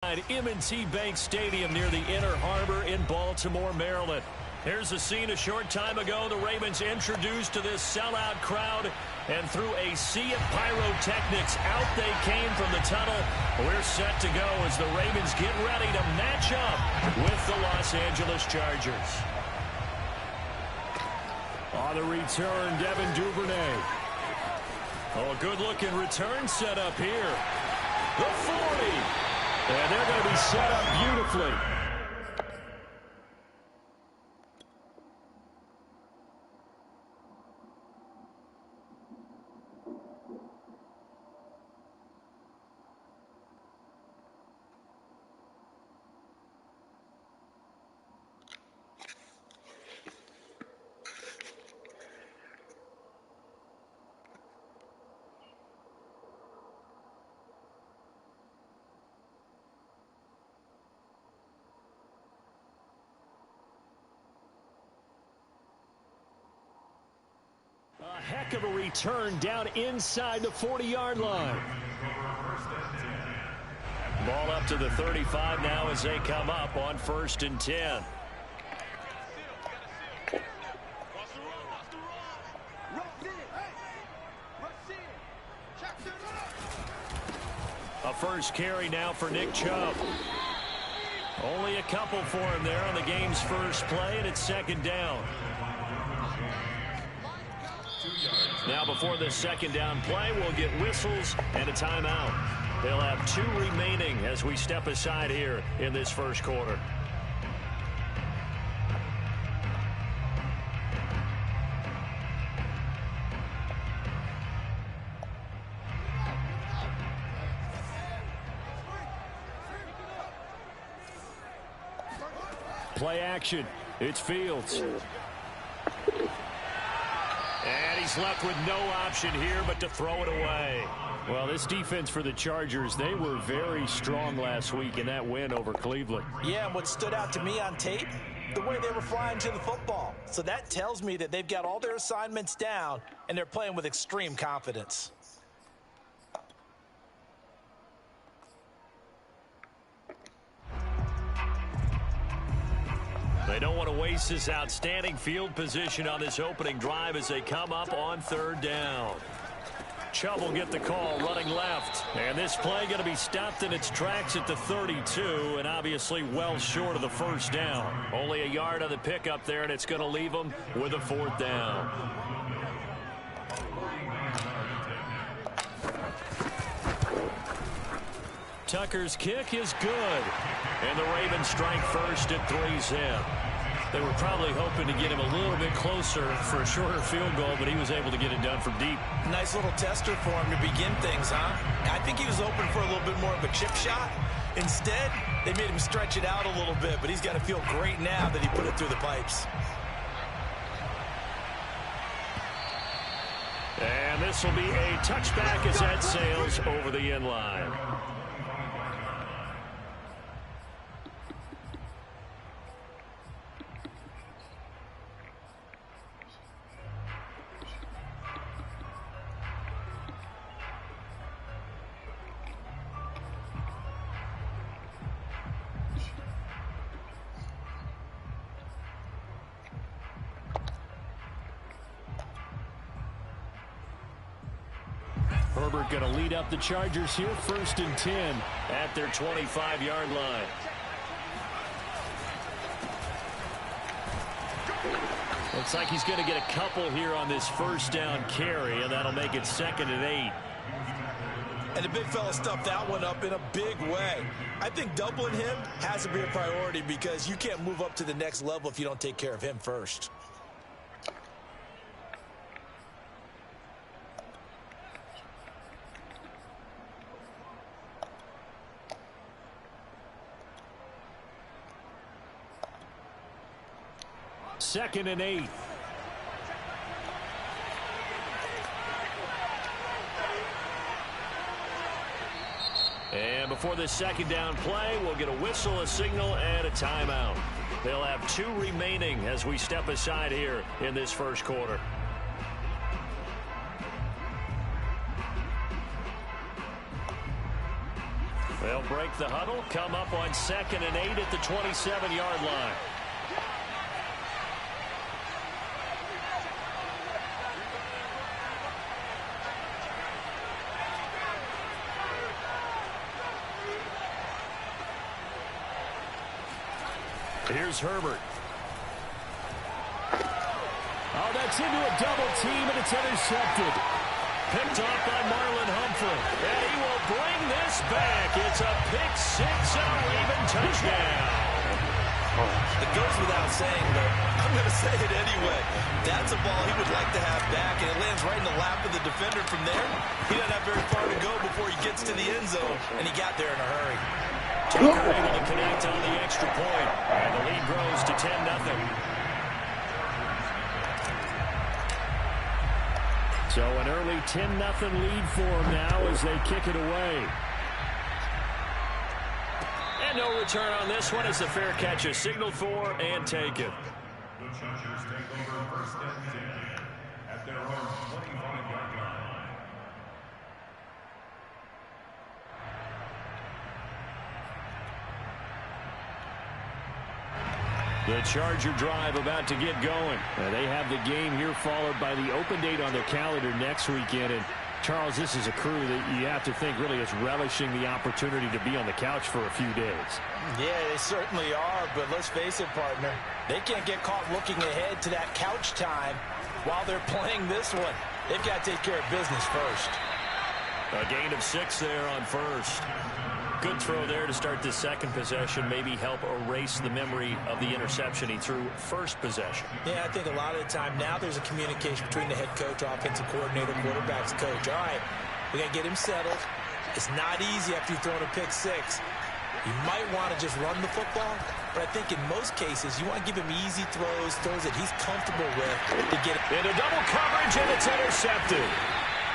M&T Bank Stadium near the Inner Harbor in Baltimore, Maryland. Here's a scene a short time ago. The Ravens introduced to this sellout crowd, and through a sea of pyrotechnics, out they came from the tunnel. We're set to go as the Ravens get ready to match up with the Los Angeles Chargers. On the return, Devin Duvernay. Oh, good-looking return set up here. The 40. And they're going to be set up beautifully. A heck of a return down inside the 40-yard line. Ball up to the 35 now as they come up on 1st and 10. A first carry now for Nick Chubb. Only a couple for him there on the game's first play, and it's 2nd down. Now before this 2nd down play, we'll get whistles and a timeout. They'll have 2 remaining as we step aside here in this first quarter. Play action. It's Fields. And he's left with no option here but to throw it away. Well, this defense for the Chargers, they were very strong last week in that win over Cleveland. Yeah, and what stood out to me on tape, the way they were flying to the football. So that tells me that they've got all their assignments down, and they're playing with extreme confidence. They don't want to waste this outstanding field position on this opening drive as they come up on 3rd down. Chubb will get the call running left. And this play going to be stopped in its tracks at the 32, and obviously well short of the 1st down. Only a yard on the pickup there, and it's going to leave them with a 4th down. Tucker's kick is good. And the Ravens strike first at 3-zip. They were probably hoping to get him a little bit closer for a shorter field goal, but he was able to get it done from deep. Nice little tester for him to begin things, huh? I think he was hoping for a little bit more of a chip shot. Instead, they made him stretch it out a little bit, but he's got to feel great now that he put it through the pipes. And this will be a touchback as that sails over the end line. Herbert going to lead up the Chargers here, 1st and 10 at their 25-yard line. Looks like he's going to get a couple here on this 1st down carry, and that'll make it 2nd and 8. And the big fella stuffed that one up in a big way. I think doubling him has to be a priority because you can't move up to the next level if you don't take care of him first. Second and 8. And before this 2nd down play, we'll get a whistle, a signal, and a timeout. They'll have 2 remaining as we step aside here in this first quarter. Well, break the huddle, come up on 2nd and 8 at the 27-yard line. Here's Herbert. Oh, that's into a double team, and it's intercepted. Picked off by Marlon Humphrey. And he will bring this back. It's a pick six and a Raven touchdown. It goes without saying, but I'm going to say it anyway. That's a ball he would like to have back, and it lands right in the lap of the defender from there. He doesn't have very far to go before he gets to the end zone, and he got there in a hurry. Tucker able to connect on the extra point, and the lead grows to 10-0. So an early 10-0 lead for them now as they kick it away. And no return on this one as the fair catch is signaled for and taken. The Chargers take over 1st and 10 at their own 25-yard line. The Charger drive about to get going. They have the game here followed by the open date on their calendar next weekend. And Charles, this is a crew that you have to think really is relishing the opportunity to be on the couch for a few days. Yeah, they certainly are, but let's face it, partner. They can't get caught looking ahead to that couch time while they're playing this one. They've got to take care of business first. A gain of 6 there on first. Good throw there to start this second possession. Maybe help erase the memory of the interception he threw first possession. Yeah, I think a lot of the time now there's a communication between the head coach, offensive coordinator, quarterback's coach. All right, we got to get him settled. It's not easy after you've thrown a pick six. You might want to just run the football, but I think in most cases you want to give him easy throws that he's comfortable with to get it. Into double coverage, and it's intercepted.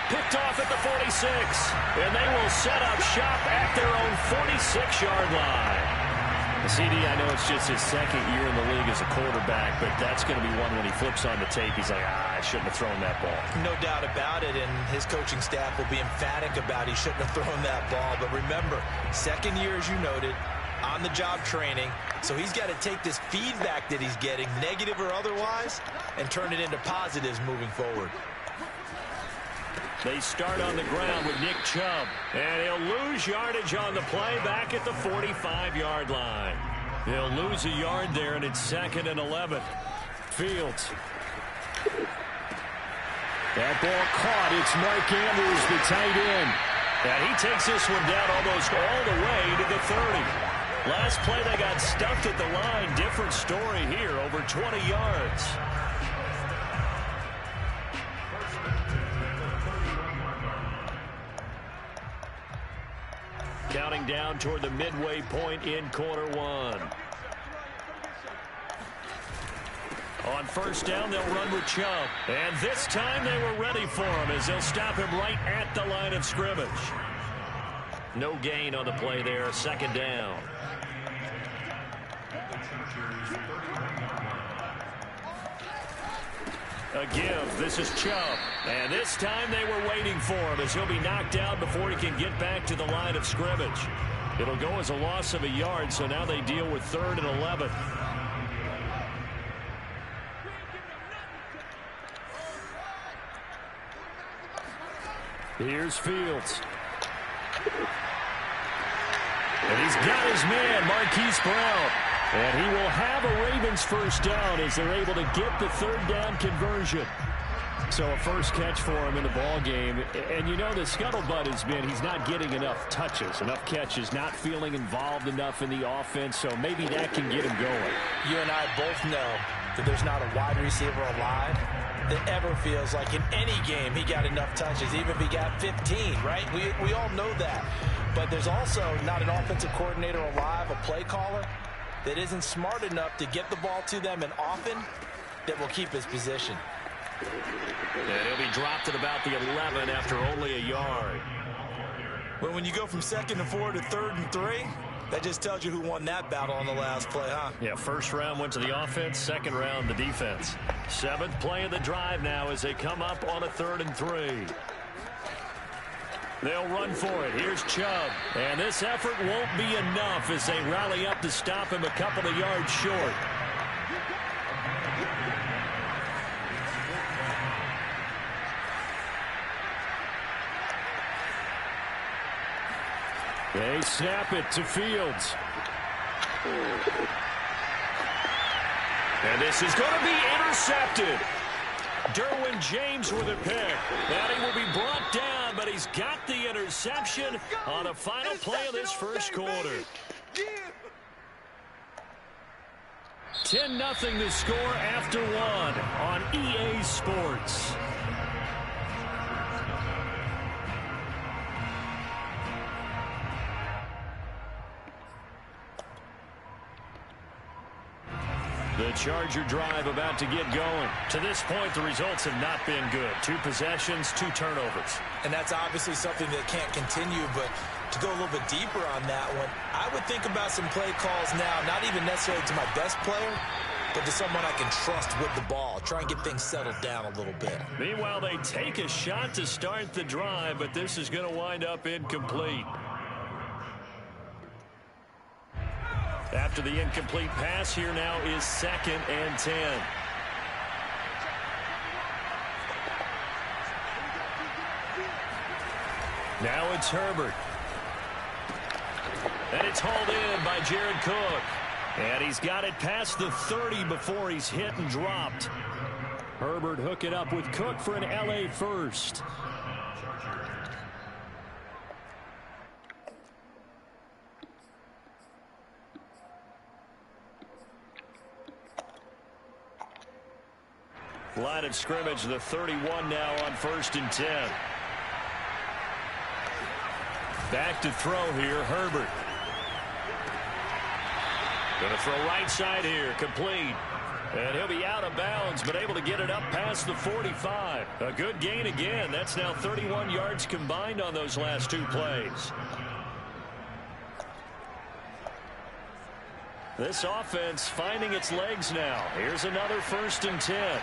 Picked off at the 46, and they will set up shop at their own 46-yard line. CD, I know it's just his second year in the league as a quarterback, but that's going to be one when he flips on the tape. He's like, I shouldn't have thrown that ball. No doubt about it, and his coaching staff will be emphatic about he shouldn't have thrown that ball. But remember, second year, as you noted, on-the-job training, so he's got to take this feedback that he's getting, negative or otherwise, and turn it into positives moving forward. They start on the ground with Nick Chubb, and he'll lose yardage on the play back at the 45-yard line. He'll lose a yard there, and it's 2nd and 11. Fields. That ball caught. It's Mark Andrews, the tight end. And he takes this one down almost all the way to the 30. Last play, they got stuffed at the line. Different story here, over 20 yards. Counting down toward the midway point in quarter one. On first down, they'll run with Chubb. And this time they were ready for him as they'll stop him right at the line of scrimmage. No gain on the play there, 2nd down. A give. This is Chubb. And this time they were waiting for him as he'll be knocked down before he can get back to the line of scrimmage. It'll go as a loss of a yard, so now they deal with 3rd and 11. Here's Fields. And he's got his man, Marquise Brown. And he will have a Ravens first down as they're able to get the 3rd down conversion. So a first catch for him in the ball game. And you know the scuttlebutt has been he's not getting enough touches, enough catches, not feeling involved enough in the offense. So maybe that can get him going. You and I both know that there's not a wide receiver alive that ever feels like in any game he got enough touches, even if he got 15, right? We all know that. But there's also not an offensive coordinator alive, a play caller, that isn't smart enough to get the ball to them and often that will keep his position. And he'll be dropped at about the 11 after only a yard. Well, when you go from 2nd and 4 to 3rd and 3, that just tells you who won that battle on the last play, huh? Yeah, first round went to the offense, second round the defense. 7th play of the drive now as they come up on a 3rd and 3. They'll run for it. Here's Chubb. And this effort won't be enough as they rally up to stop him a couple of yards short. They snap it to Fields. And this is going to be intercepted. Derwin James with a pick. That he will be brought down, but he's got the interception on the final play of this first quarter. 10-0 the score after one on EA Sports. The Charger drive about to get going. To this point, the results have not been good. 2 possessions, 2 turnovers. And that's obviously something that can't continue, but to go a little bit deeper on that one, I would think about some play calls now, not even necessarily to my best player, but to someone I can trust with the ball. Try and get things settled down a little bit. Meanwhile, they take a shot to start the drive, but this is going to wind up incomplete. After the incomplete pass, here now is 2nd and 10. Now it's Herbert. And it's hauled in by Jared Cook. And he's got it past the 30 before he's hit and dropped. Herbert hooking up with Cook for an LA first. Line of scrimmage, the 31 now on 1st and 10. Back to throw here, Herbert. Going to throw right side here, complete. And he'll be out of bounds, but able to get it up past the 45. A good gain again. That's now 31 yards combined on those last 2 plays. This offense finding its legs now. Here's another 1st and 10.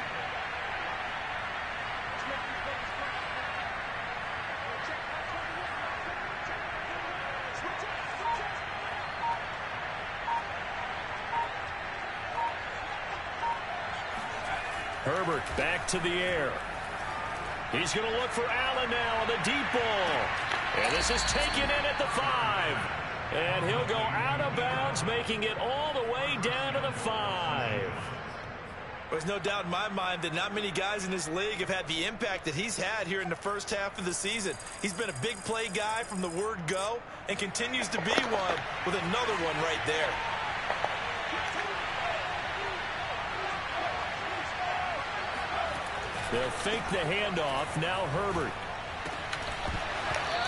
Herbert back to the air. He's going to look for Allen now on the deep ball. And this is taken in at the 5. And he'll go out of bounds, making it all the way down to the 5. There's no doubt in my mind that not many guys in this league have had the impact that he's had here in the first half of the season. He's been a big play guy from the word go and continues to be one with another one right there. They'll fake the handoff. Now Herbert.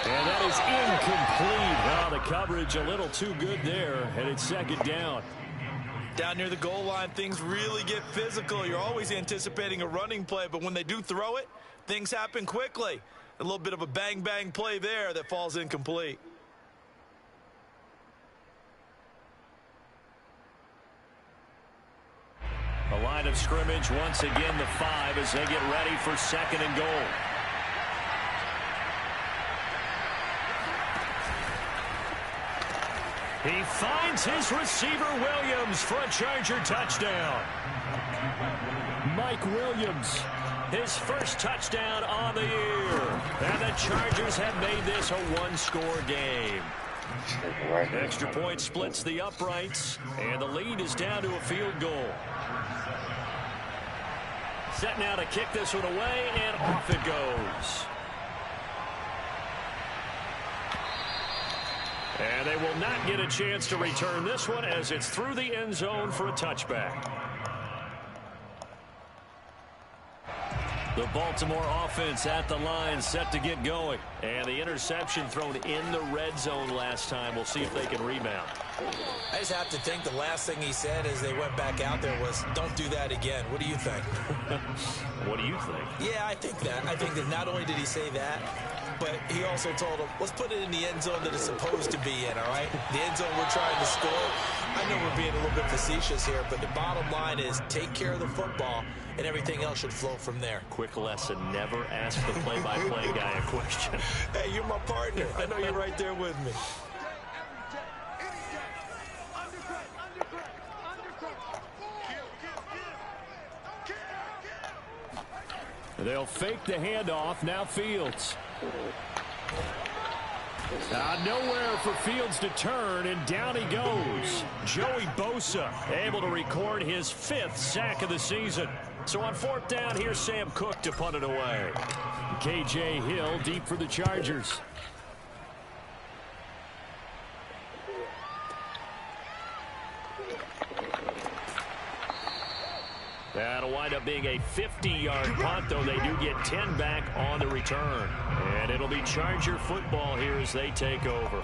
And that is incomplete. Well, the coverage a little too good there, and it's 2nd down. Down near the goal line, things really get physical. You're always anticipating a running play, but when they do throw it, things happen quickly. A little bit of a bang-bang play there that falls incomplete. A line of scrimmage, once again the 5 as they get ready for 2nd and goal. He finds his receiver Williams for a Charger touchdown. Mike Williams, his first touchdown on the year. And the Chargers have made this a 1-score game. Extra point splits the uprights, and the lead is down to a field goal. Set now to kick this one away, and off it goes. And they will not get a chance to return this one as it's through the end zone for a touchback. The Baltimore offense at the line, set to get going. And the interception thrown in the red zone last time. We'll see if they can rebound. I just have to think the last thing he said as they went back out there was, don't do that again. What do you think? What do you think? Yeah, I think that. I think that not only did he say that, but he also told him, let's put it in the end zone that it's supposed to be in, all right? The end zone we're trying to score. I know we're being a little bit facetious here, but the bottom line is take care of the football, and everything else should flow from there. Quick lesson, never ask the play-by-play guy a question. Hey, you're my partner. I know you're right there with me. They'll fake the handoff. Now Fields. Nowhere for Fields to turn, and down he goes. Joey Bosa able to record his 5th sack of the season. So on 4th down, here's Sam Cook to punt it away. K.J. Hill deep for the Chargers. That'll wind up being a 50-yard punt, though they do get 10 back on the return. And it'll be Charger football here as they take over.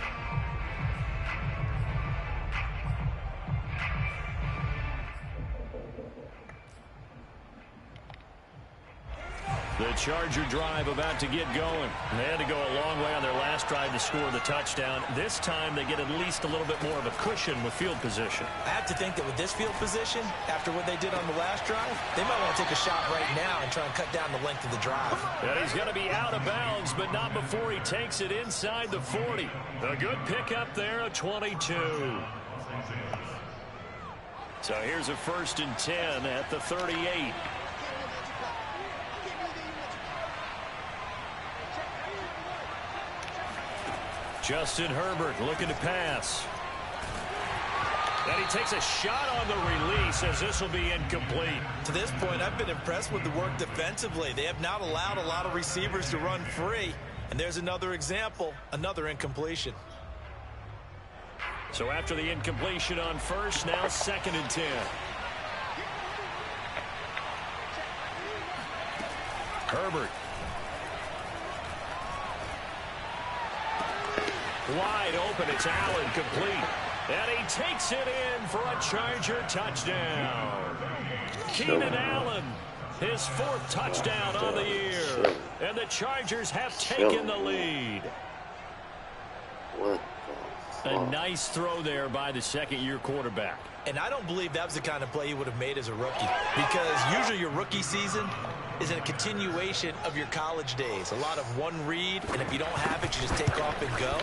The Charger drive about to get going. They had to go a long way on their last drive to score the touchdown. This time they get at least a little bit more of a cushion with field position. I have to think that with this field position, after what they did on the last drive, they might want to take a shot right now and try and cut down the length of the drive. And he's going to be out of bounds, but not before he takes it inside the 40. A good pickup there, a 22. So here's a 1st and 10 at the 38. Justin Herbert looking to pass. And he takes a shot on the release as this will be incomplete. To this point, I've been impressed with the work defensively. They have not allowed a lot of receivers to run free. And there's another example, another incompletion. So after the incompletion on 1st, now 2nd and 10. Herbert. Wide open, it's Allen, complete. And he takes it in for a Charger touchdown. Keenan Allen, his 4th touchdown on the year. And the Chargers have taken the lead. A nice throw there by the 2nd-year quarterback. And I don't believe that was the kind of play he would have made as a rookie. Because usually your rookie season is a continuation of your college days. A lot of one read, and if you don't have it, you just take off and go.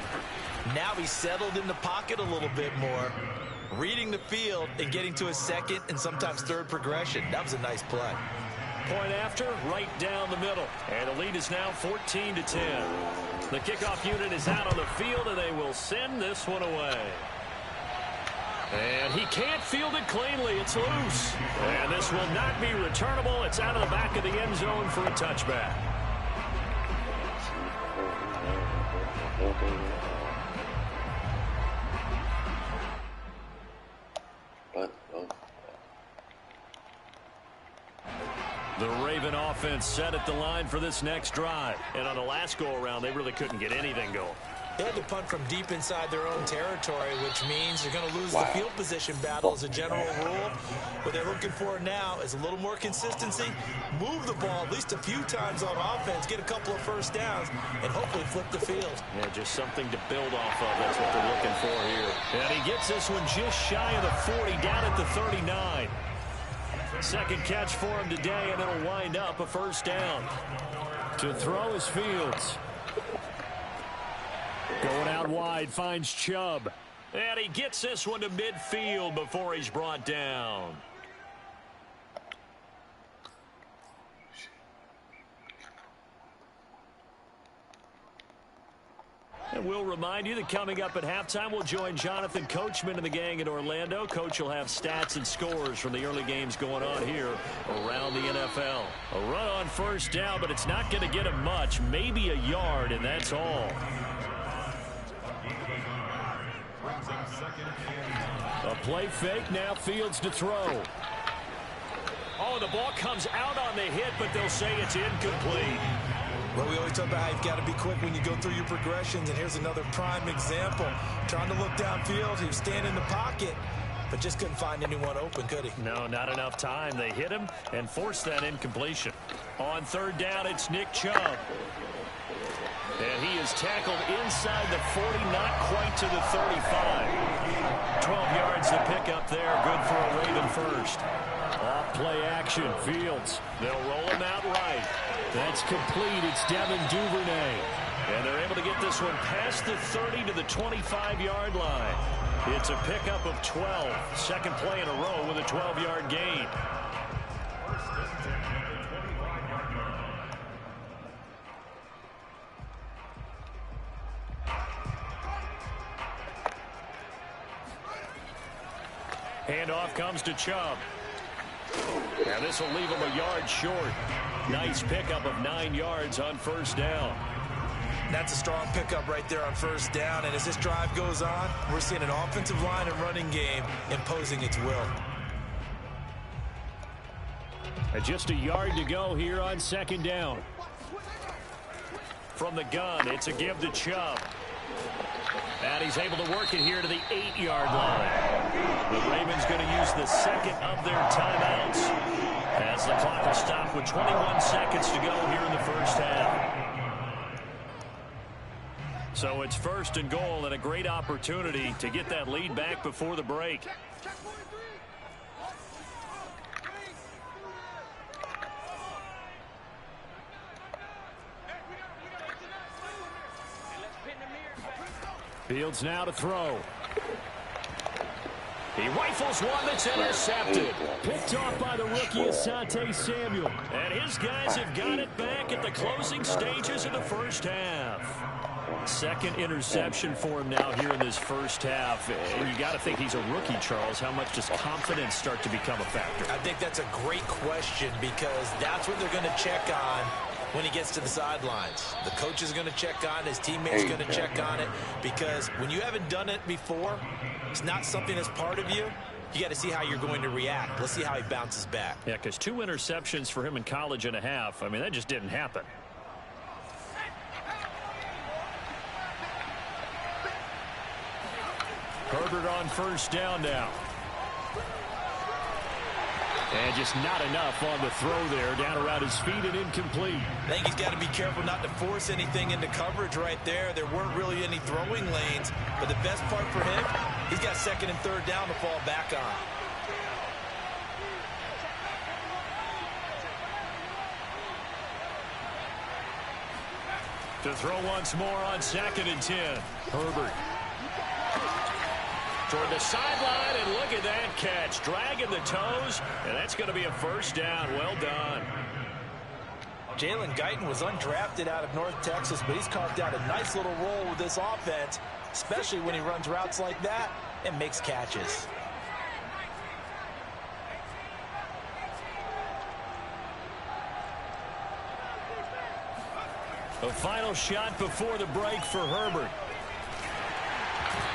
Now he's settled in the pocket a little bit more, reading the field and getting to his 2nd and sometimes 3rd progression. That was a nice play. Point after, right down the middle. And the lead is now 14-10. The kickoff unit is out on the field, and they will send this one away. And he can't field it cleanly. It's loose. And this will not be returnable. It's out of the back of the end zone for a touchback. The Raven offense set at the line for this next drive. And on the last go-around, they really couldn't get anything going. They had to punt from deep inside their own territory, which means they're going to lose the field position battle as a general rule. What they're looking for now is a little more consistency, move the ball at least a few times on offense, get a couple of 1st downs, and hopefully flip the field. Yeah, just something to build off of. That's what they're looking for here. And he gets this one just shy of the 40, down at the 39. 2nd catch for him today, and it'll wind up a 1st down. To throw is Fields. Going out wide, finds Chubb. And he gets this one to midfield before he's brought down. And we'll remind you that coming up at halftime, we'll join Jonathan Coachman and the gang in Orlando. Coach will have stats and scores from the early games going on here around the NFL. A run on 1st down, but it's not going to get him much. Maybe a yard, and that's all. A play fake, now Fields to throw. Oh, the ball comes out on the hit, but they'll say it's incomplete. Well, we always talk about how you've got to be quick when you go through your progressions, and here's another prime example. Trying to look downfield, he was standing in the pocket, but just couldn't find anyone open, could he? No, not enough time. They hit him and forced that incompletion. On 3rd down, it's Nick Chubb. And he is tackled inside the 40, not quite to the 35. 12 yards to pick up there. Good for a Raven first. Off play action. Fields. They'll roll him out right. That's complete. It's Devin Duvernay. And they're able to get this one past the 30 to the 25-yard line. It's a pickup of 12. Second play in a row with a 12-yard gain. Handoff comes to Chubb. Now this will leave him a yard short. Nice pickup of 9 yards on first down. That's a strong pickup right there on first down. And as this drive goes on, we're seeing an offensive line and running game imposing its will. And just a yard to go here on second down. From the gun, it's a give to Chubb. And he's able to work it here to the 8-yard line. The Ravens going to use the second of their timeouts as the clock will stop with 21 seconds to go here in the first half. So it's first and goal and a great opportunity to get that lead back before the break. Fields now to throw. He rifles one that's intercepted. Picked off by the rookie Asante Samuel. And his guys have got it back at the closing stages of the first half. Second interception for him now here in this first half. And you got to think he's a rookie, Charles. How much does confidence start to become a factor? I think that's a great question because that's what they're going to check on when he gets to the sidelines. The coach is going to check on it. His teammates going to check on it because when you haven't done it before, it's not something that's part of you. You got to see how you're going to react. Let's see how he bounces back. Yeah, because 2 interceptions for him in college and a half. I mean, that just didn't happen. Herbert on first down now. And just not enough on the throw there. Down around his feet and incomplete. I think he's got to be careful not to force anything into coverage right there. There weren't really any throwing lanes. But the best part for him, he's got second and third down to fall back on. To throw once more on second and 10. Herbert. Toward the sideline, and look at that catch. Dragging the toes, and that's going to be a first down. Well done. Jalen Guyton was undrafted out of North Texas, but he's carved out a nice little role with this offense, especially when he runs routes like that and makes catches. A final shot before the break for Herbert.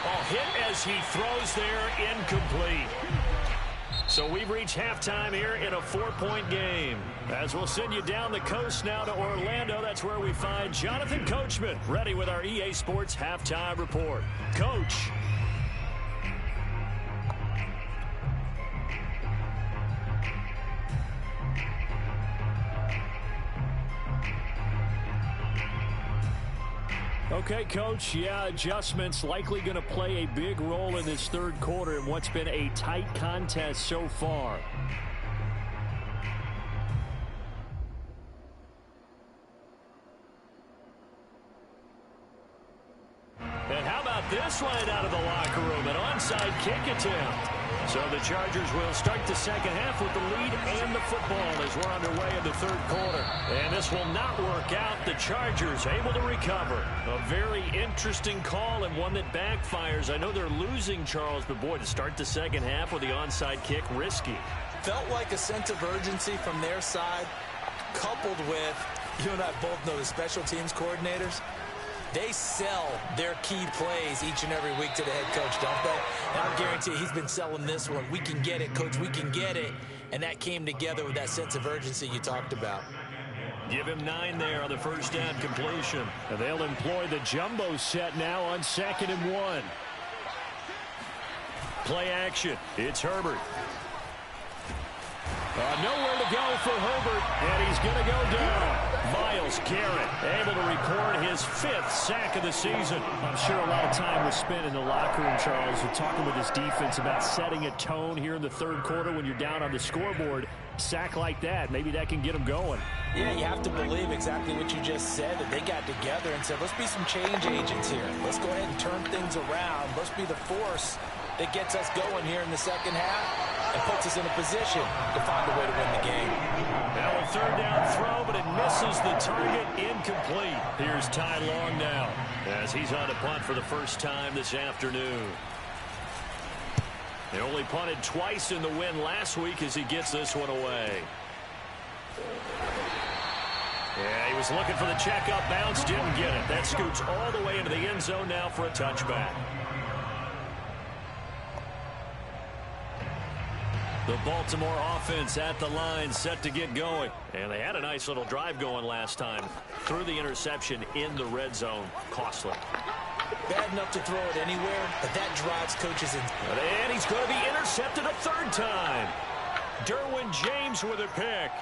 Oh, hit as he throws there, incomplete. So we've reached halftime here in a 4-point game. As we'll send you down the coast now to Orlando, that's where we find Jonathan Coachman, ready with our EA Sports Halftime Report. Coach. Okay, Coach, yeah, adjustments likely going to play a big role in this third quarter in what's been a tight contest so far. And how about this line out of the locker room? An onside kick attempt. So the Chargers will start the second half with the lead and the football as we're underway in the third quarter. And this will not work out. The Chargers able to recover. A very interesting call and one that backfires. I know they're losing, Charles, but boy, to start the second half with the onside kick, risky. Felt like a sense of urgency from their side, coupled with, you and I both know the special teams coordinators. They sell their key plays each and every week to the head coach, don't they? And I guarantee he's been selling this one. We can get it, Coach. We can get it. And that came together with that sense of urgency you talked about. Give him 9 there on the first down completion. And they'll employ the jumbo set now on 2nd and 1. Play action. It's Herbert. Nowhere to go for Herbert, and he's going to go down. Myles Garrett able to record his 5th sack of the season. I'm sure a lot of time was spent in the locker room, Charles, talking with his defense about setting a tone here in the third quarter when you're down on the scoreboard. Sack like that, maybe that can get them going. Yeah, you have to believe exactly what you just said, that they got together and said, let's be some change agents here. Let's go ahead and turn things around. Let's be the force that gets us going here in the second half and puts us in a position to find a way to win the game. Now a third down throw, but it misses the target. Incomplete. Here's Ty Long now as he's on a punt for the first time this afternoon. They only punted twice in the win last week as he gets this one away. Yeah, he was looking for the checkup bounce, didn't get it. That scoots all the way into the end zone now for a touchback. The Baltimore offense at the line, set to get going. And they had a nice little drive going last time. Threw the interception in the red zone. Costly. Bad enough to throw it anywhere, but that drives coaches in. And he's going to be intercepted a third time. Derwin James with a pick.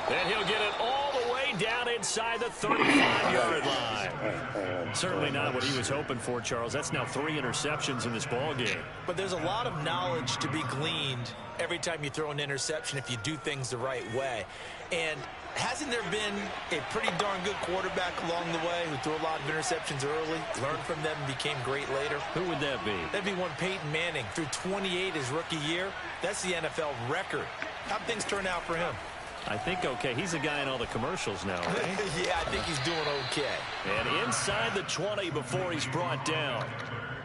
And he'll get it all the way down inside the 35-yard line. Certainly not what he was hoping for, Charles. That's now 3 interceptions in this ball game. But there's a lot of knowledge to be gleaned every time you throw an interception if you do things the right way. And hasn't there been a pretty darn good quarterback along the way who threw a lot of interceptions early, learned from them, and became great later? Who would that be? That'd be one Peyton Manning. Threw 28 his rookie year. That's the NFL record. How'd things turn out for him? I think okay. He's a guy in all the commercials now, right? Yeah, I think he's doing okay. And inside the 20 before he's brought down.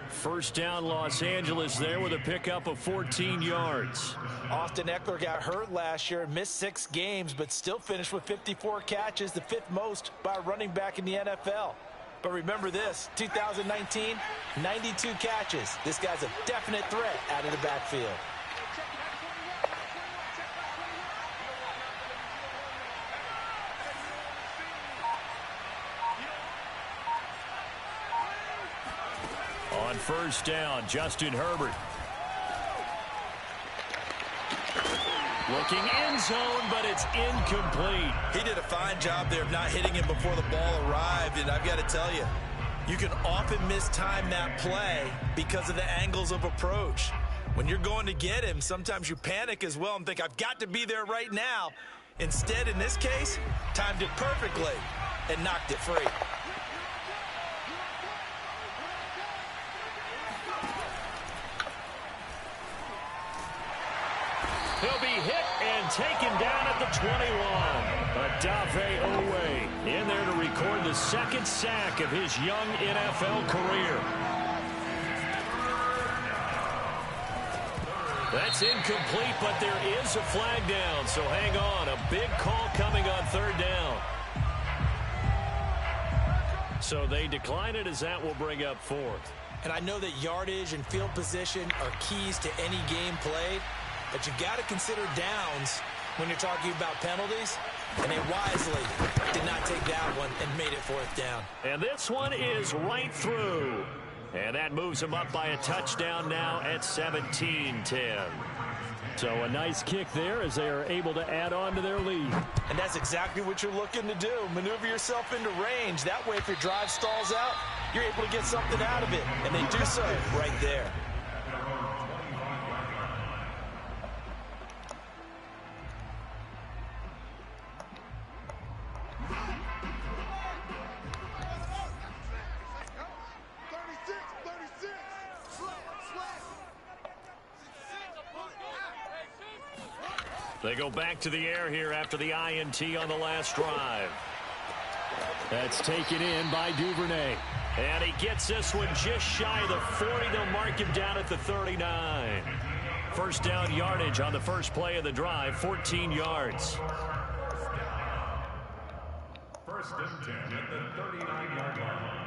First down, Los Angeles there with a pickup of 14 yards. Austin Eckler got hurt last year and missed 6 games, but still finished with 54 catches, the 5th most by a running back in the NFL. But remember this, 2019, 92 catches. This guy's a definite threat out of the backfield. On first down, Justin Herbert. Looking end zone, but it's incomplete. He did a fine job there of not hitting him before the ball arrived, and I've got to tell you, you can often mistime that play because of the angles of approach. When you're going to get him, sometimes you panic as well and think, I've got to be there right now. Instead, in this case, timed it perfectly and knocked it free. He'll be hit and taken down at the 21. Odafe Oweh in there to record the 2nd sack of his young NFL career. That's incomplete, but there is a flag down, so hang on. A big call coming on third down. So they decline it as that will bring up 4th. And I know that yardage and field position are keys to any game played, but you've got to consider downs when you're talking about penalties, and they wisely did not take that one and made it 4th down. And this one is right through. And that moves them up by a touchdown now at 17-10. So a nice kick there as they are able to add on to their lead. And that's exactly what you're looking to do. Maneuver yourself into range. That way, if your drive stalls out, you're able to get something out of it. And they do so right there. They go back to the air here after the INT on the last drive. That's taken in by Duvernay. And he gets this one just shy of the 40. They'll mark him down at the 39. First down yardage on the first play of the drive, 14 yards. First and 10 at the 39-yard line.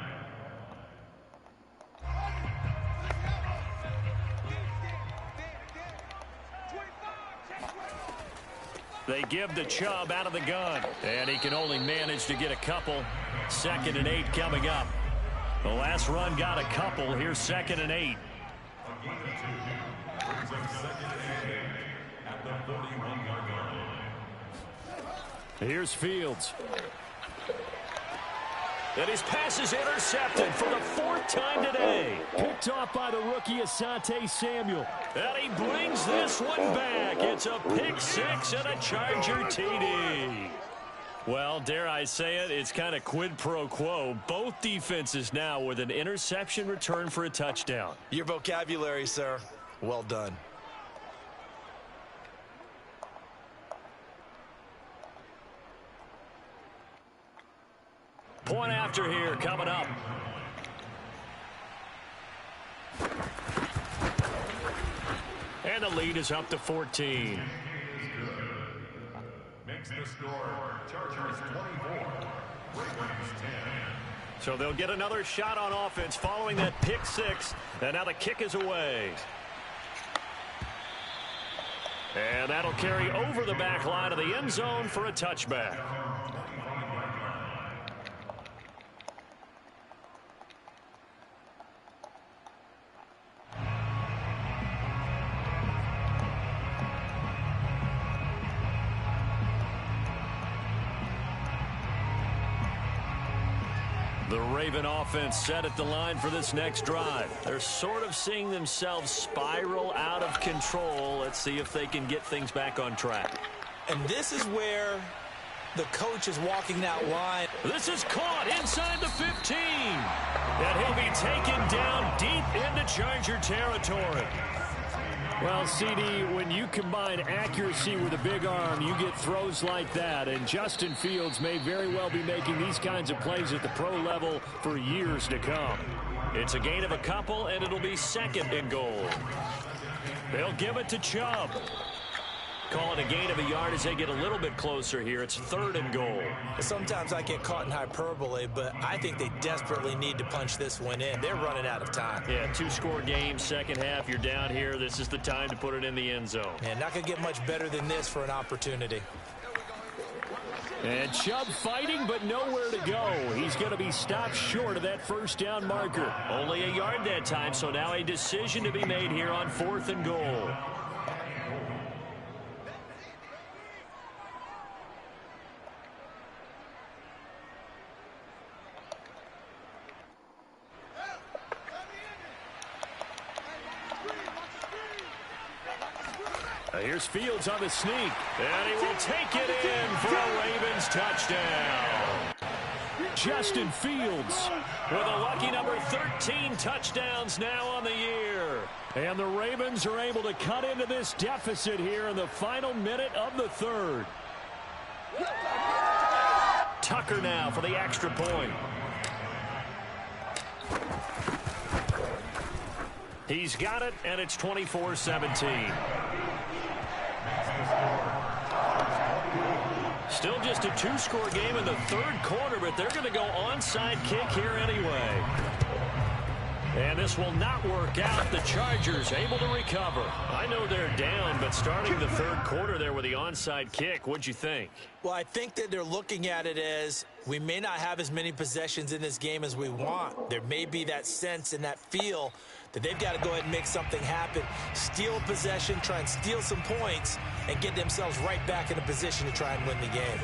They give the Chubb out of the gun, and he can only manage to get a couple. 2nd and 8 coming up. The last run got a couple. Here's 2nd and 8. A gain of 2 brings up second and 8 at the 41-yard line. Here's Fields. And his pass is intercepted for the 4th time today. Picked off by the rookie Asante Samuel. And he brings this one back. It's a pick 6 and a Charger TD. Well, dare I say it, it's kind of quid pro quo. Both defenses now with an interception return for a touchdown. Your vocabulary, sir. Well done. Point after here coming up. And the lead is up to 14. Makes the score Chargers 24, Ravens 10. So they'll get another shot on offense following that pick 6. And now the kick is away. And that'll carry over the back line of the end zone for a touchback. The Raven offense set at the line for this next drive. They're sort of seeing themselves spiral out of control. Let's see if they can get things back on track. And this is where the coach is walking that line. This is caught inside the 15. And he'll be taken down deep into Charger territory. Well, CD, when you combine accuracy with a big arm, you get throws like that. And Justin Fields may very well be making these kinds of plays at the pro level for years to come. It's a gain of a couple, and it'll be 2nd and goal. They'll give it to Chubb. Call it a gain of a yard as they get a little bit closer here. It's 3rd and goal. Sometimes I get caught in hyperbole, but I think they desperately need to punch this one in. They're running out of time. Yeah, 2-score game, second half. You're down here. This is the time to put it in the end zone. Man, not going to get much better than this for an opportunity. And Chubb fighting, but nowhere to go. He's going to be stopped short of that 1st down marker. Only a yard that time, so now a decision to be made here on 4th and goal. Here's Fields on the sneak. And he will take it in for a Ravens touchdown. Justin Fields with a lucky number 13 touchdowns now on the year. And the Ravens are able to cut into this deficit here in the final minute of the 3rd. Tucker now for the extra point. He's got it, and it's 24-17. Still just a 2-score game in the 3rd quarter, but they're going to go onside kick here anyway. And this will not work out. The Chargers able to recover. I know they're down, but starting the 3rd quarter there with the onside kick, what'd you think? Well, I think that they're looking at it as we may not have as many possessions in this game as we want. There may be that sense and that feel that they've got to go ahead and make something happen, steal possession, try and steal some points, and get themselves right back in a position to try and win the game.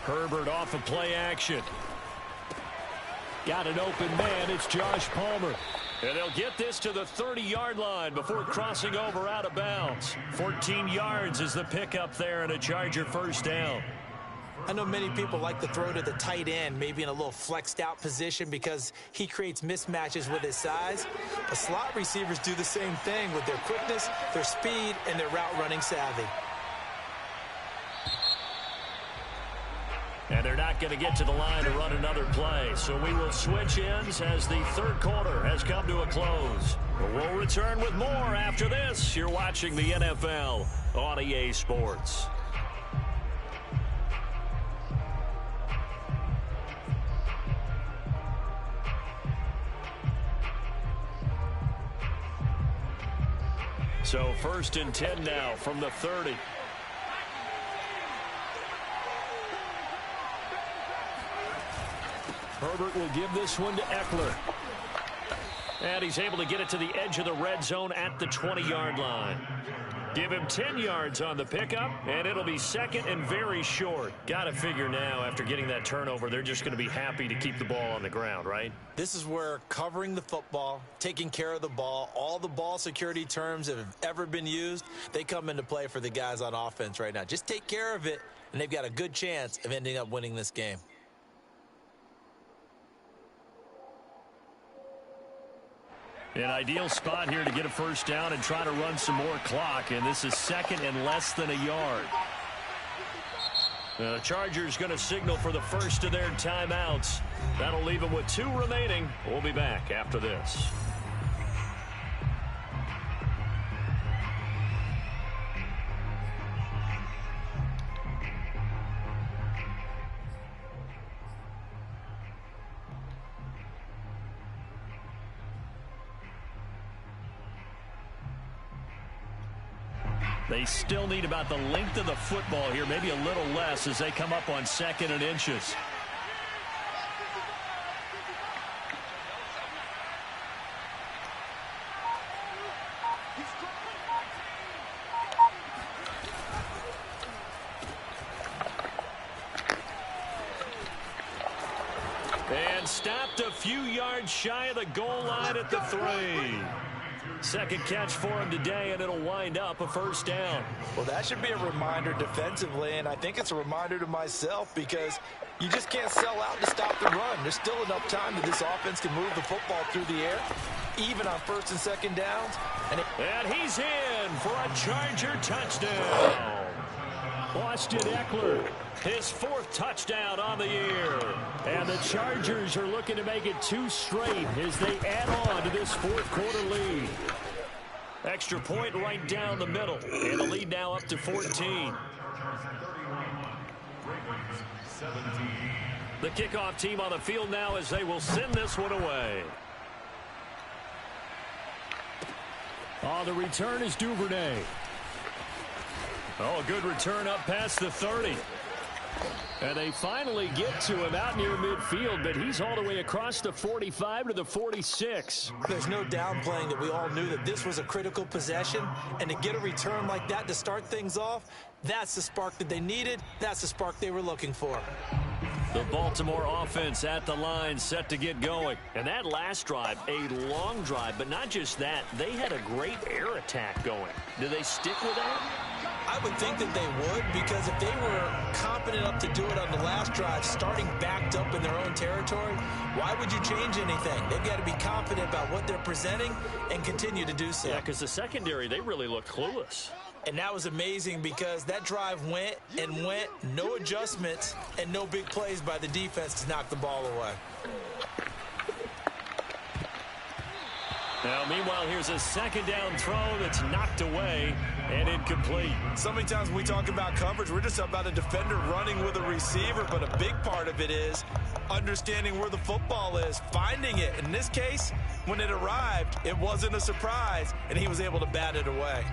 Herbert off of play action. Got an open man. It's Josh Palmer. And they'll get this to the 30-yard line before crossing over out of bounds. 14 yards is the pickup there and a Charger 1st down. I know many people like to throw to the tight end, maybe in a little flexed out position because he creates mismatches with his size. But slot receivers do the same thing with their quickness, their speed, and their route running savvy. And they're not going to get to the line to run another play. So we will switch ends as the 3rd quarter has come to a close. We'll return with more after this. You're watching the NFL on EA Sports. So So 1st and 10 now from the 30. Herbert will give this one to Eckler. And he's able to get it to the edge of the red zone at the 20-yard line. Give him 10 yards on the pickup, and it'll be 2nd and very short. Got to figure now, after getting that turnover, they're just going to be happy to keep the ball on the ground, right? This is where covering the football, taking care of the ball, all the ball security terms that have ever been used, they come into play for the guys on offense right now. Just take care of it, and they've got a good chance of ending up winning this game. An ideal spot here to get a 1st down and try to run some more clock, and this is 2nd and less than a yard. The Chargers going to signal for the first of their timeouts. That'll leave them with 2 remaining. We'll be back after this. They still need about the length of the football here, maybe a little less as they come up on 2nd and inches. And stopped a few yards shy of the goal line at the 3. 2nd catch for him today, and it'll wind up a 1st down. Well, that should be a reminder defensively, and I think it's a reminder to myself because you just can't sell out to stop the run. There's still enough time that this offense can move the football through the air, even on 1st and 2nd downs. And he's in for a Charger touchdown. Austin Eckler, his 4th touchdown on the year. And the Chargers are looking to make it 2 straight as they add on to this 4th quarter lead. Extra point right down the middle. And the lead now up to 14. The kickoff team on the field now as they will send this one away. The return is Duvernay. Oh, a good return up past the 30. And they finally get to him out near midfield, but he's all the way across the 45 to the 46. There's no downplaying that we all knew that this was a critical possession, and to get a return like that to start things off, that's the spark that they needed. That's the spark they were looking for. The Baltimore offense at the line set to get going. And that last drive, a long drive, but not just that, they had a great air attack going. Do they stick with that? I would think that they would, because if they were competent enough to do it on the last drive, starting backed up in their own territory, why would you change anything? They've got to be confident about what they're presenting and continue to do so. Yeah, because the secondary, they really looked clueless. And that was amazing because that drive went and went, no adjustments, and no big plays by the defense to knock the ball away. Now, meanwhile, here's a 2nd down throw that's knocked away and incomplete. So many times when we talk about coverage, we're just about a defender running with a receiver, but a big part of it is understanding where the football is, finding it. In this case, when it arrived, it wasn't a surprise, and he was able to bat it away.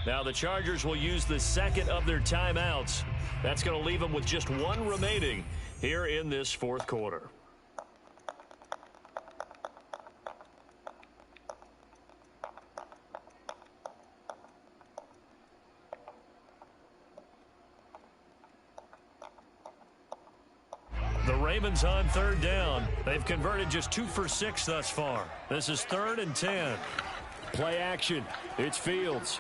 Now the Chargers will use the 2nd of their timeouts. That's going to leave them with just 1 remaining here in this 4th quarter. The Ravens on 3rd down. They've converted just 2 for 6 thus far. This is 3rd and 10. Play action. It's Fields.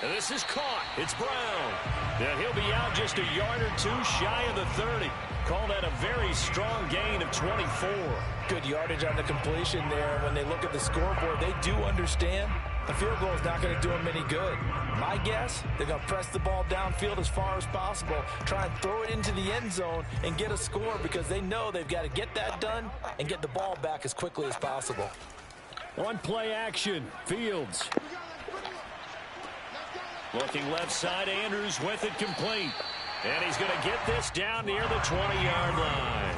And this is caught. It's Brown. And he'll be out just a yard or 2 shy of the 30. Call that a very strong gain of 24. Good yardage on the completion there. When they look at the scoreboard, they do understand the field goal is not going to do them any good. My guess, they're going to press the ball downfield as far as possible, try and throw it into the end zone and get a score because they know they've got to get that done and get the ball back as quickly as possible. On play action, Fields. Looking left side, Andrews with it complete. And he's going to get this down near the 20-yard line.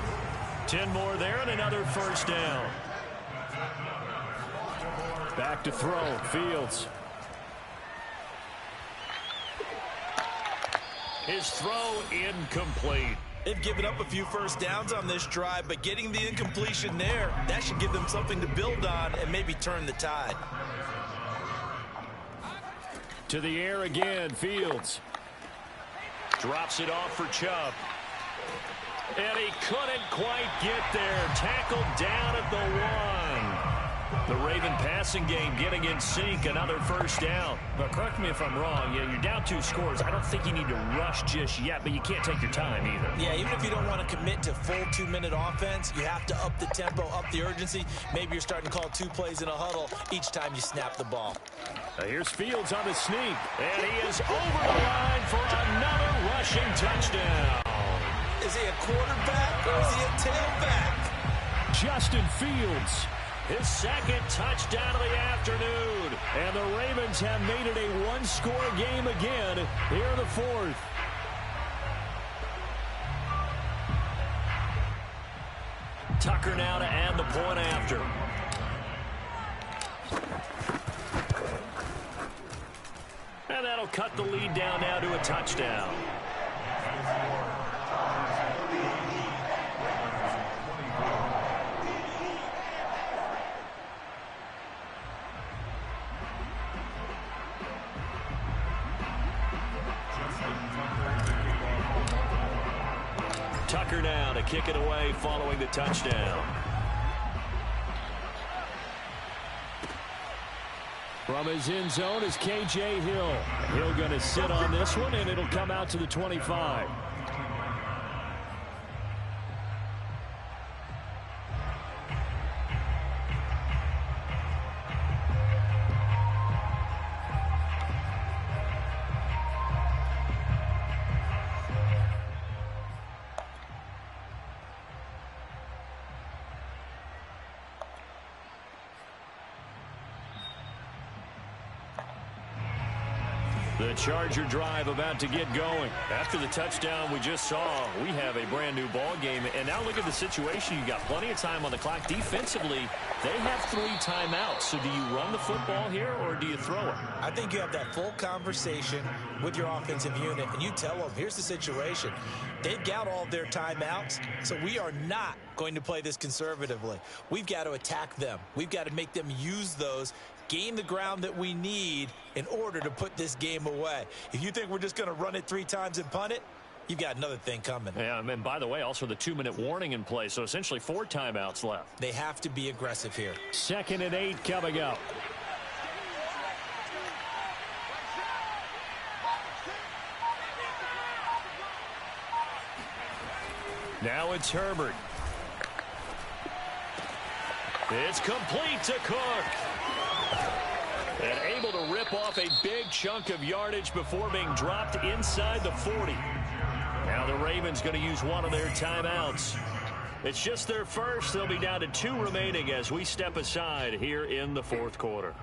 10 more there and another first down. Back to throw, Fields. His throw incomplete. They've given up a few first downs on this drive, but getting the incompletion there, that should give them something to build on and maybe turn the tide. To the air again, Fields. Drops it off for Chubb. And he couldn't quite get there. Tackled down at the 1. The Raven passing game getting in sync. Another first down. But correct me if I'm wrong. Yeah, you're down 2 scores. I don't think you need to rush just yet, but you can't take your time either. Yeah, even if you don't want to commit to full 2-minute offense, you have to up the tempo, up the urgency. Maybe you're starting to call 2 plays in a huddle each time you snap the ball. Here's Fields on the sneak. And he is over the line for another rushing touchdown. Is he a quarterback or is he a tailback? Justin Fields. His second touchdown of the afternoon. And the Ravens have made it a 1-score game again here in the 4th. Tucker now to add the point after. And that'll cut the lead down now to a touchdown. Tucker now to kick it away following the touchdown. From his end zone is K.J. Hill. Hill going to sit on this one, and it'll come out to the 25. The Charger drive about to get going. After the touchdown we just saw, we have a brand new ball game. And now look at the situation. You got plenty of time on the clock. Defensively, they have 3 timeouts. So do you run the football here or do you throw it? I think you have that full conversation with your offensive unit, and you tell them, here's the situation. They've got all their timeouts, so we are not going to play this conservatively. We've got to attack them. We've got to make them use those, gain the ground that we need in order to put this game away. If you think we're just going to run it 3 times and punt it, you've got another thing coming. Yeah, and by the way, also the 2-minute warning in play, so essentially 4 timeouts left. They have to be aggressive here. 2nd and 8 coming up. Now it's Herbert. It's complete to Cook. And able to rip off a big chunk of yardage before being dropped inside the 40. Now the Ravens going to use one of their timeouts. It's just their first. They'll be down to 2 remaining as we step aside here in the 4th quarter.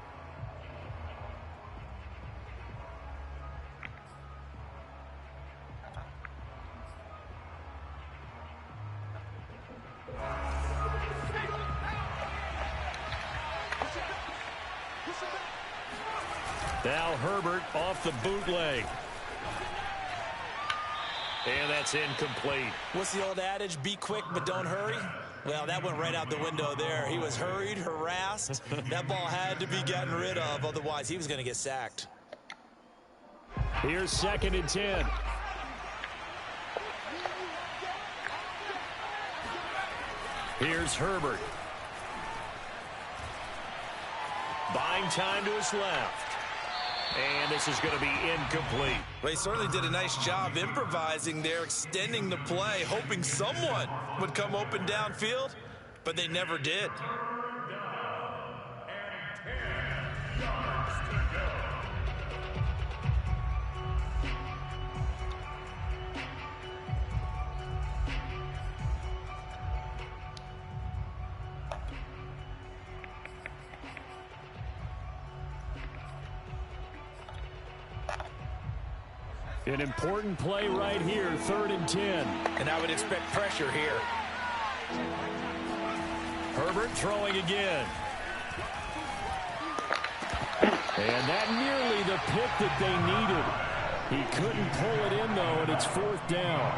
Now Herbert off the bootleg. And that's incomplete. What's the old adage? Be quick, but don't hurry. Well, that went right out the window there. He was hurried, harassed. That ball had to be gotten rid of. Otherwise, he was going to get sacked. Here's 2nd and 10. Here's Herbert. Buying time to his left. And this is going to be incomplete. Well, he certainly did a nice job improvising there, extending the play, hoping someone would come open downfield, but they never did. An important play right here, 3rd and 10. And I would expect pressure here. Herbert throwing again. And that nearly the pick that they needed. He couldn't pull it in, though, and it's 4th down.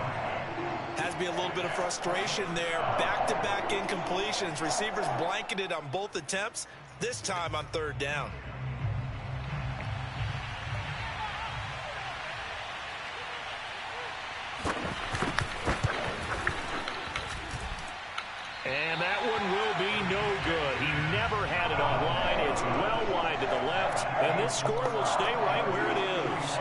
Has to be a little bit of frustration there. Back-to-back incompletions. Receivers blanketed on both attempts, this time on 3rd down. And that one will be no good. He never had it online. It's well wide to the left, and this score will stay right where it is.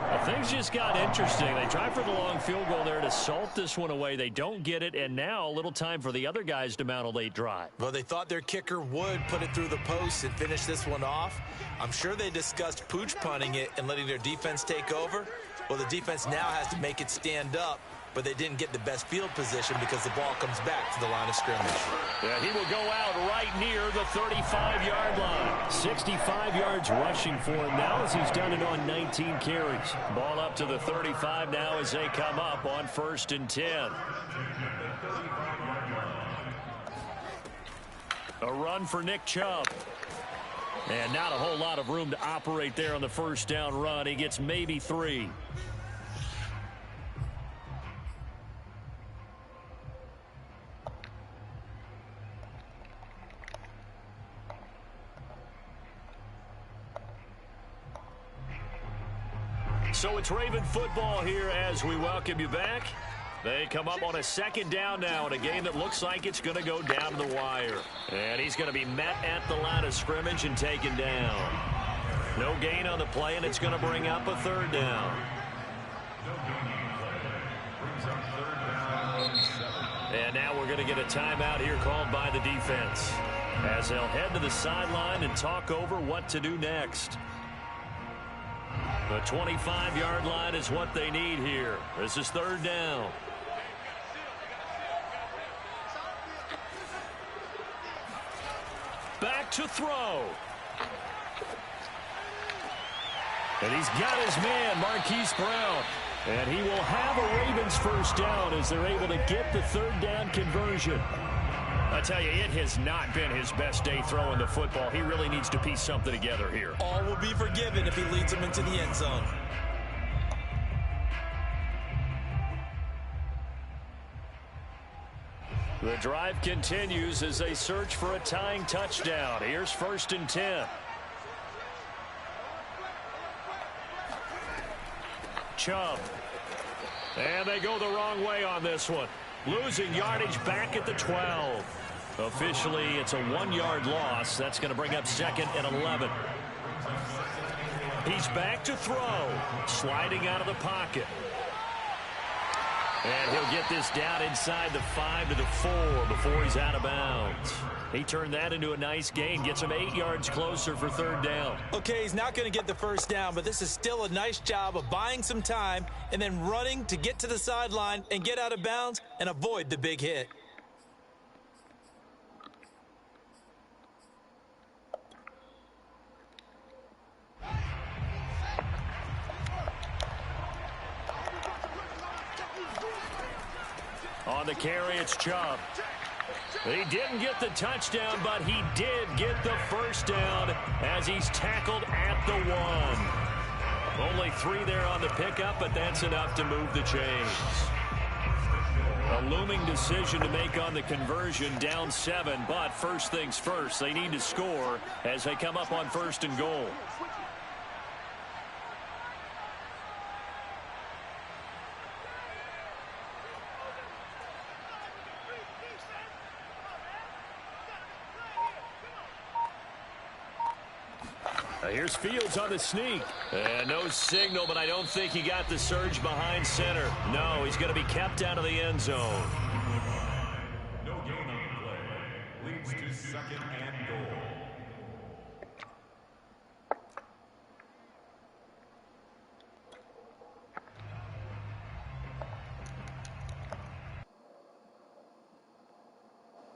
Well, things just got interesting. They tried for the long field goal there to salt this one away. They don't get it, and now a little time for the other guys to mount a late drive. Well, they thought their kicker would put it through the post and finish this one off. I'm sure they discussed pooch punting it and letting their defense take over. Well, the defense now has to make it stand up, but they didn't get the best field position because the ball comes back to the line of scrimmage. Yeah, he will go out right near the 35-yard line. 65 yards rushing for him now as he's done it on 19 carries. Ball up to the 35 now as they come up on 1st and 10. A run for Nick Chubb. And not a whole lot of room to operate there on the 1st down run. He gets maybe 3. So it's Raven football here as we welcome you back. They come up on a 2nd down now in a game that looks like it's going to go down to the wire. And he's going to be met at the line of scrimmage and taken down. No gain on the play, and it's going to bring up a 3rd down. And now we're going to get a timeout here called by the defense, as they'll head to the sideline and talk over what to do next. The 25-yard line is what they need here. This is 3rd down. Back to throw. And he's got his man, Marquise Brown. And he will have a Ravens 1st down as they're able to get the 3rd down conversion. I tell you, it has not been his best day throwing the football. He really needs to piece something together here. All will be forgiven if he leads them into the end zone. The drive continues as they search for a tying touchdown. Here's 1st and 10. Chubb. And they go the wrong way on this one. Losing yardage back at the 12. Officially, it's a 1-yard loss. That's going to bring up 2nd and 11. He's back to throw. Sliding out of the pocket. And he'll get this down inside the 5 to the 4 before he's out of bounds. He turned that into a nice gain. Gets him 8 yards closer for 3rd down. Okay, he's not going to get the 1st down, but this is still a nice job of buying some time and then running to get to the sideline and get out of bounds and avoid the big hit. On the carry, it's Chubb. He didn't get the touchdown, but he did get the 1st down as he's tackled at the 1. Only 3 there on the pickup, but that's enough to move the chains. A looming decision to make on the conversion, down 7, but first things first, they need to score as they come up on 1st and goal. Here's Fields on the sneak. And no signal, but I don't think he got the surge behind center. No, he's going to be kept out of the end zone. No gain on the play. Leads to 2nd and goal.